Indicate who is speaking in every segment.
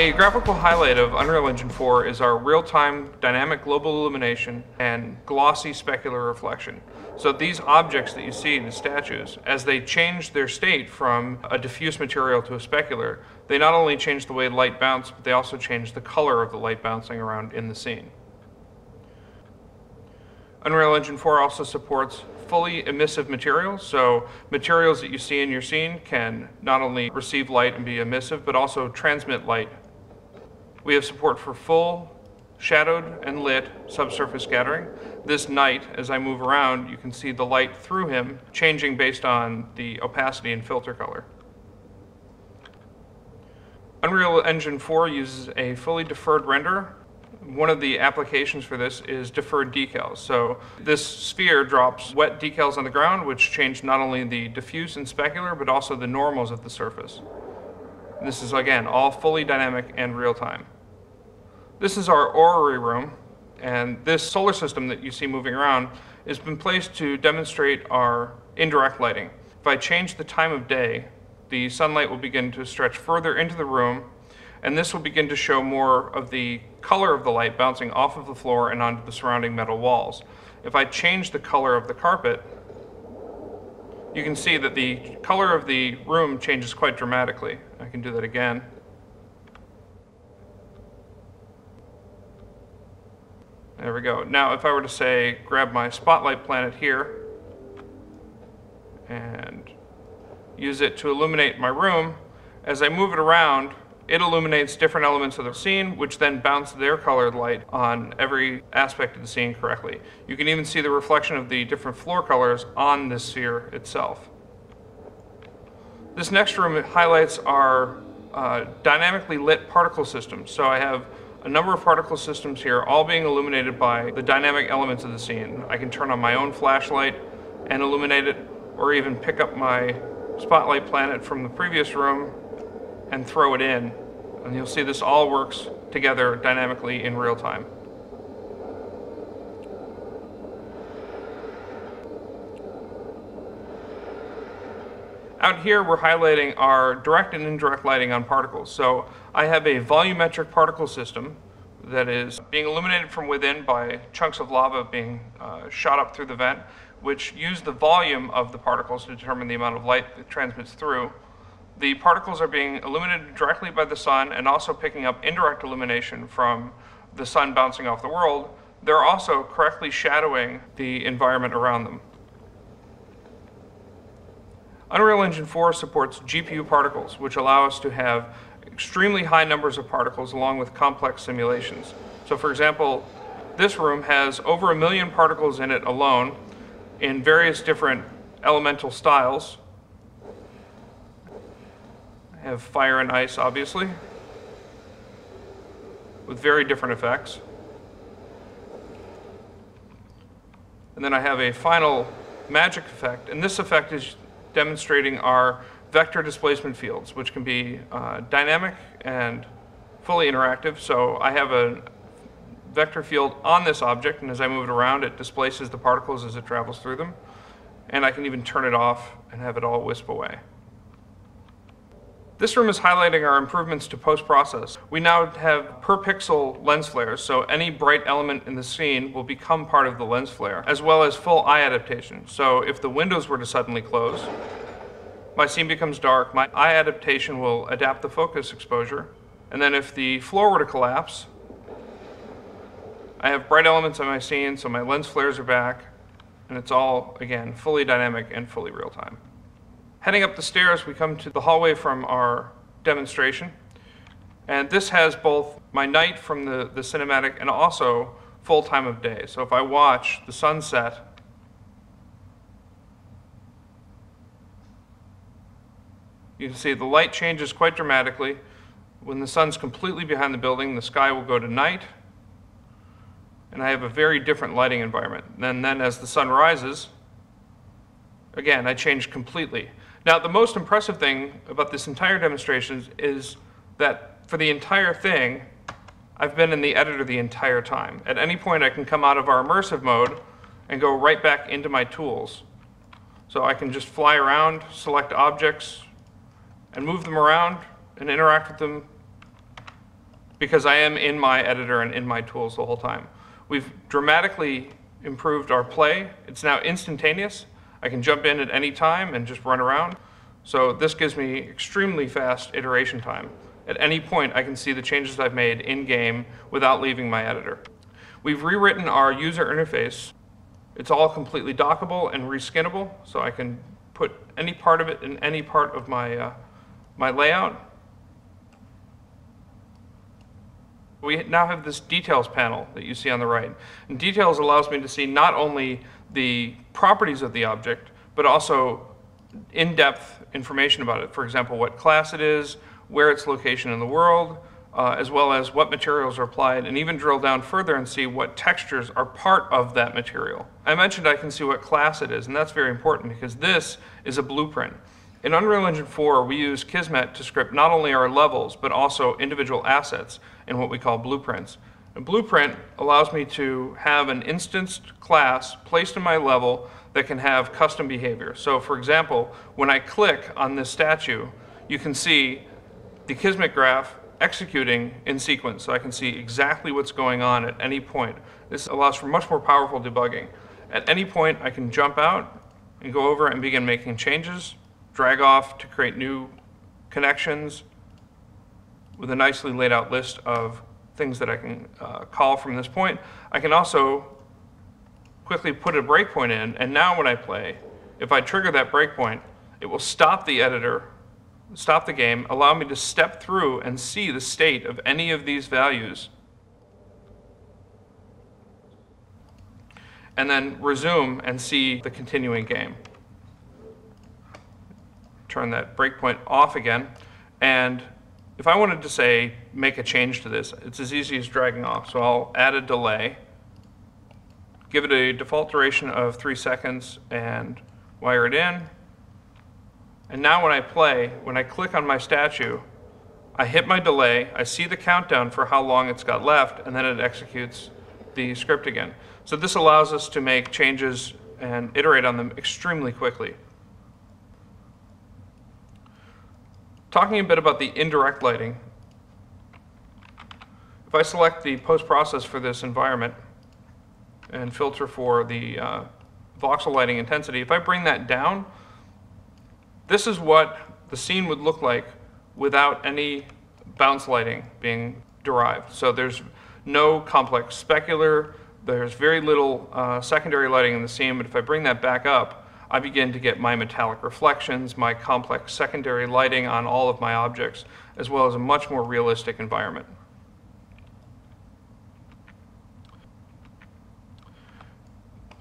Speaker 1: A graphical highlight of Unreal Engine 4 is our real-time dynamic global illumination and glossy specular reflection. So these objects that you see, the statues, as they change their state from a diffuse material to a specular, they not only change the way light bounces, but they also change the color of the light bouncing around in the scene. Unreal Engine 4 also supports fully emissive materials, so materials that you see in your scene can not only receive light and be emissive, but also transmit light. We have support for full shadowed and lit subsurface scattering. This night, as I move around, you can see the light through him changing based on the opacity and filter color. Unreal Engine 4 uses a fully deferred render. One of the applications for this is deferred decals. So this sphere drops wet decals on the ground, which change not only the diffuse and specular, but also the normals of the surface. This is, again, all fully dynamic and real-time. This is our orrery room, and this solar system that you see moving around has been placed to demonstrate our indirect lighting. If I change the time of day, the sunlight will begin to stretch further into the room, and this will begin to show more of the color of the light bouncing off of the floor and onto the surrounding metal walls. If I change the color of the carpet, you can see that the color of the room changes quite dramatically. I can do that again. There we go. Now if I were to say, grab my spotlight planet here and use it to illuminate my room, as I move it around, it illuminates different elements of the scene, which then bounce their colored light on every aspect of the scene correctly. You can even see the reflection of the different floor colors on this sphere itself. This next room highlights our dynamically lit particle system. So I have a number of particle systems here, all being illuminated by the dynamic elements of the scene. I can turn on my own flashlight and illuminate it, or even pick up my spotlight planet from the previous room and throw it in. And you'll see this all works together dynamically in real time. Out here, we're highlighting our direct and indirect lighting on particles. So I have a volumetric particle system that is being illuminated from within by chunks of lava being shot up through the vent, which use the volume of the particles to determine the amount of light that transmits through. The particles are being illuminated directly by the sun and also picking up indirect illumination from the sun bouncing off the world. They're also correctly shadowing the environment around them. Unreal Engine 4 supports GPU particles, which allow us to have extremely high numbers of particles along with complex simulations. So for example, this room has over 1 million particles in it alone in various different elemental styles. I have fire and ice, obviously, with very different effects. And then I have a final magic effect, and this effect is demonstrating our vector displacement fields, which can be dynamic and fully interactive. So I have a vector field on this object, and as I move it around, it displaces the particles as it travels through them. And I can even turn it off and have it all wisp away. This room is highlighting our improvements to post-process. We now have per pixel lens flares, so any bright element in the scene will become part of the lens flare, as well as full eye adaptation. So if the windows were to suddenly close, my scene becomes dark, my eye adaptation will adapt the focus exposure, and then if the floor were to collapse, I have bright elements on my scene, so my lens flares are back, and it's all, again, fully dynamic and fully real-time. Heading up the stairs, we come to the hallway from our demonstration. And this has both my night from the cinematic and also full time of day. So if I watch the sunset, you can see the light changes quite dramatically. When the sun's completely behind the building, the sky will go to night. And I have a very different lighting environment. And then as the sun rises, again, I change completely. Now, the most impressive thing about this entire demonstration is that for the entire thing, I've been in the editor the entire time. At any point, I can come out of our immersive mode and go right back into my tools. So I can just fly around, select objects, and move them around and interact with them because I am in my editor and in my tools the whole time. We've dramatically improved our play. It's now instantaneous. I can jump in at any time and just run around. So this gives me extremely fast iteration time. At any point, I can see the changes I've made in-game without leaving my editor. We've rewritten our user interface. It's all completely dockable and reskinnable, so I can put any part of it in any part of my, my layout. We now have this details panel that you see on the right. And details allows me to see not only the properties of the object, but also in-depth information about it. For example, what class it is, where its location in the world, as well as what materials are applied, and even drill down further and see what textures are part of that material. I mentioned I can see what class it is, and that's very important because this is a blueprint. In Unreal Engine 4, we use Kismet to script not only our levels, but also individual assets in what we call blueprints. A blueprint allows me to have an instanced class placed in my level that can have custom behavior. So for example, when I click on this statue, you can see the Kismet graph executing in sequence, so I can see exactly what's going on at any point. This allows for much more powerful debugging. At any point, I can jump out and go over and begin making changes, drag off to create new connections with a nicely laid out list of things that I can call from this point. I can also quickly put a breakpoint in, and now when I play, if I trigger that breakpoint, it will stop the editor, stop the game, allow me to step through and see the state of any of these values, and then resume and see the continuing game. Turn that breakpoint off again, and if I wanted to say make a change to this, it's as easy as dragging off. So I'll add a delay, give it a default duration of 3 seconds, and wire it in. And now when I play, when I click on my statue, I hit my delay, I see the countdown for how long it's got left, and then it executes the script again. So this allows us to make changes and iterate on them extremely quickly. Talking a bit about the indirect lighting, if I select the post-process for this environment and filter for the voxel lighting intensity, if I bring that down, this is what the scene would look like without any bounce lighting being derived. So there's no complex specular, there's very little secondary lighting in the scene, but if I bring that back up, I begin to get my metallic reflections, my complex secondary lighting on all of my objects, as well as a much more realistic environment.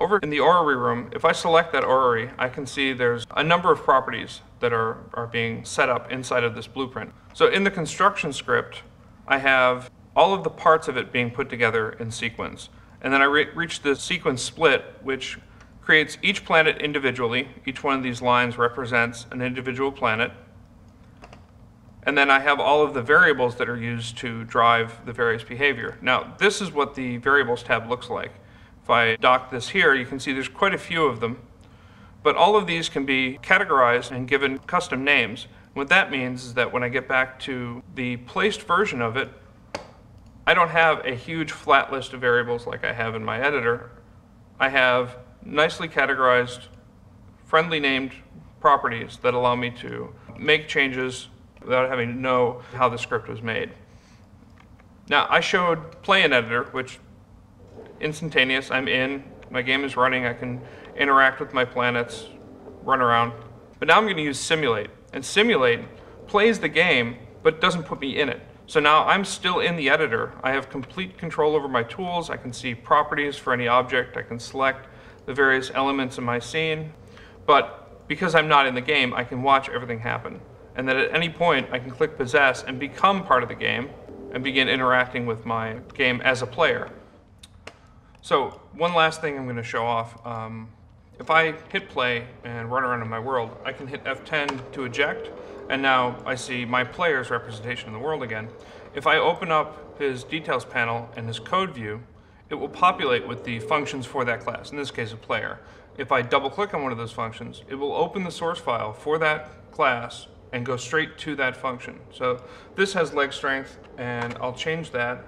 Speaker 1: Over in the orrery room, if I select that orrery, I can see there's a number of properties that are being set up inside of this blueprint. So in the construction script, I have all of the parts of it being put together in sequence. And then I reach the sequence split, which creates each planet individually. Each one of these lines represents an individual planet. And then I have all of the variables that are used to drive the various behavior. Now, this is what the variables tab looks like. If I dock this here, you can see there's quite a few of them. But all of these can be categorized and given custom names. What that means is that when I get back to the placed version of it, I don't have a huge flat list of variables like I have in my editor. I have nicely categorized, friendly named properties that allow me to make changes without having to know how the script was made. Now, I showed play in editor, which instantaneous, I'm in, my game is running, I can interact with my planets, run around. But now I'm going to use simulate. And simulate plays the game, but doesn't put me in it. So now I'm still in the editor. I have complete control over my tools. I can see properties for any object. I can select the various elements in my scene. But because I'm not in the game, I can watch everything happen. And then at any point, I can click possess and become part of the game and begin interacting with my game as a player. So one last thing I'm going to show off. If I hit play and run around in my world, I can hit F10 to eject, and now I see my player's representation in the world again. If I open up his details panel and his code view, it will populate with the functions for that class, in this case a player. If I double click on one of those functions, it will open the source file for that class and go straight to that function. So this has leg strength, and I'll change that,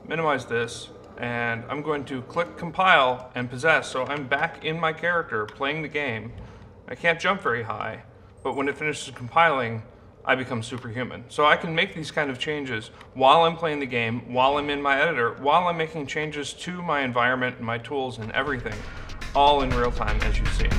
Speaker 1: minimize this, and I'm going to click compile and possess. So I'm back in my character playing the game. I can't jump very high, but when it finishes compiling, I become superhuman. So I can make these kind of changes while I'm playing the game, while I'm in my editor, while I'm making changes to my environment and my tools and everything, all in real time, as you see.